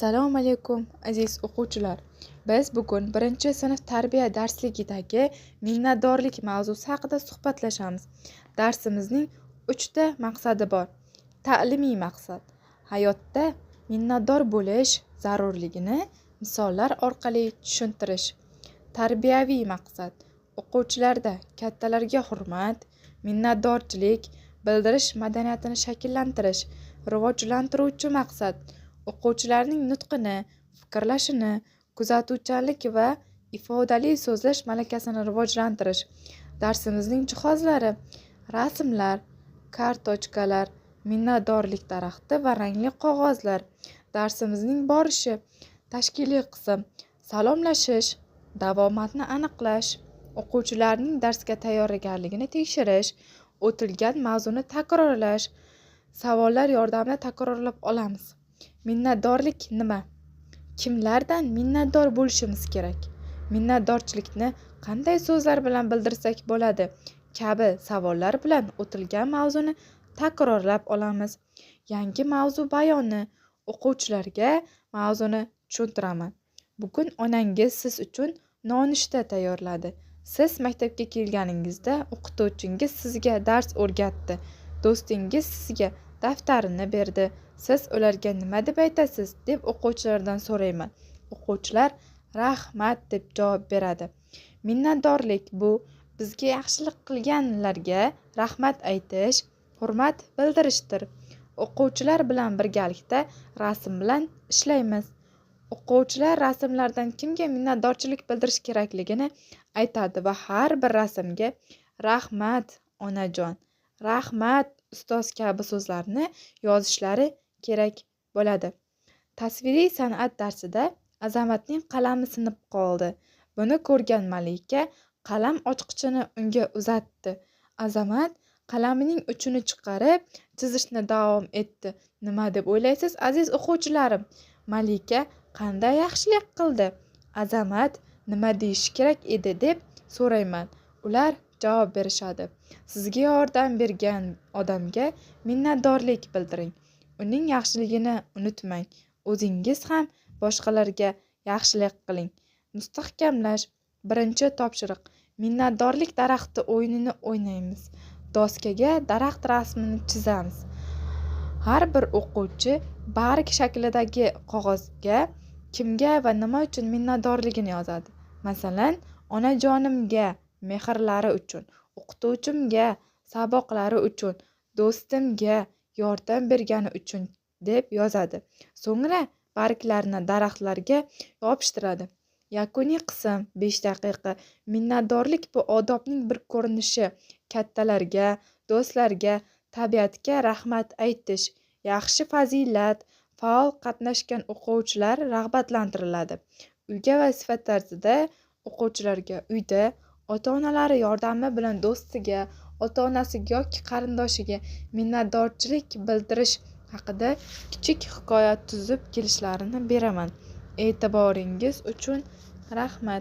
Assalomu alaykum aziz o'quvchilar. Biz bugun 1-sinf tarbiya darsligidagi minnatdorlik mavzusi haqida suhbatlashamiz. Darsimizning 3 ta maqsadi bor. Ta'limiy maqsad: hayotda minnatdor bo'lish zarurligini misollar orqali tushuntirish. Tarbiyaviy maqsad: o'quvchilarda kattalarga hurmat, minnatdorchilik bildirish madaniyatini shakllantirish. Rivojlantiruvchi maqsad: o'quvchilarning nutqini, fikrlashini, kuzatuvchanlik va ifodali so'zlash malakasini rivojlantirish. Darsimizning jihozlari: rasmlar, kartochkalar, minnatdorlik daraxti va rangli qog'ozlar. Darsimizning borishi: tashkiliy qism, salomlashish, davomatni aniqlash, o'quvchilarning darsga tayyorgarligini tekshirish, o'tilgan mavzuni takrorlash. Savollar yordamida takrorlab olamiz. Minnatdorlik nima? Kimlardan minnatdor bo'lishimiz kerak? Minnatdorchilikni qanday so'zlar bilan bildirsak bo'ladi? Kabi savollar bilan o'tilgan mavzuni takrorlab olamiz. Yangi mavzu bayoni: o'quvchilarga mavzuni tushuntiraman. Bugun onangiz siz uchun nonushta tayyorladi. Siz maktabga kelganingizda o'qituvchingiz sizga dars o'rgatdi. Do'stingiz sizga daftarini berdi. Siz ularga nima deb aytasiz deb o'quvchilardan so'rayman. O'quvchilar rahmat deb javob beradi. Minnatdorlik bu bizga yaxshilik qilganlarga rahmat aytish, hurmat bildirishdir. O'quvchilar bilan birgalikda rasm bilan ishlaymiz. O'quvchilar rasmlardan kimga minnatdorchilik bildirish kerakligini aytadi va har bir rasmga rahmat onajon, rahmat ustoz kabi so'zlarni yozishlari kerak bo'ladi. Tasviriy san'at darsida Azamatning qalami sinib qoldi. Buni ko'rgan Malika qalam ochqichini unga uzatdi. Azamat qalamining uchini chiqarib chizishni davom etdi. Nima deb o'ylaysiz aziz o'quvchilarim? Malika qanday yaxshilik qildi? Azamat nima deyish kerak edi deb so'rayman. Ular javob berishadi. Sizga yordam bergan odamga minnatdorlik bildiring. Uning yaxshiligini unutmang. O'zingiz ham boshqalarga yaxshilik qiling. Mustahkamlash. Birinchi topshiriq: minnatdorlik daraxti o'yinini o'ynaymiz. Doskaga daraxt rasmini chizamiz. Har bir o'quvchi barg shaklidagi qog'ozga kimga va nima uchun minnatdorligini yozadi. Masalan, onajonimga mehrlari uchun, o'qituvchimga saboqlari uchun, do'stimga yordam bergani uchun deb yozadi. So'ngra barglarni daraxtlarga yopishtiradi. Yakuniy qism 5 daqiqa. Minnatdorlik bu odobning bir ko'rinishi. Kattalarga, do'stlarga, tabiatga rahmat aytish yaxshi fazilat. Faol qatnashgan o'quvchilar rag'batlantiriladi. Uyga vazifa tarzida o'quvchilarga uyda ota-onalari yordami bilan do'stiga, ota-onasiga yoki qarindoshiga minnatdorchilik bildirish haqida kichik hikoya tuzib kelishlarini beraman. E'tiboringiz uchun rahmat.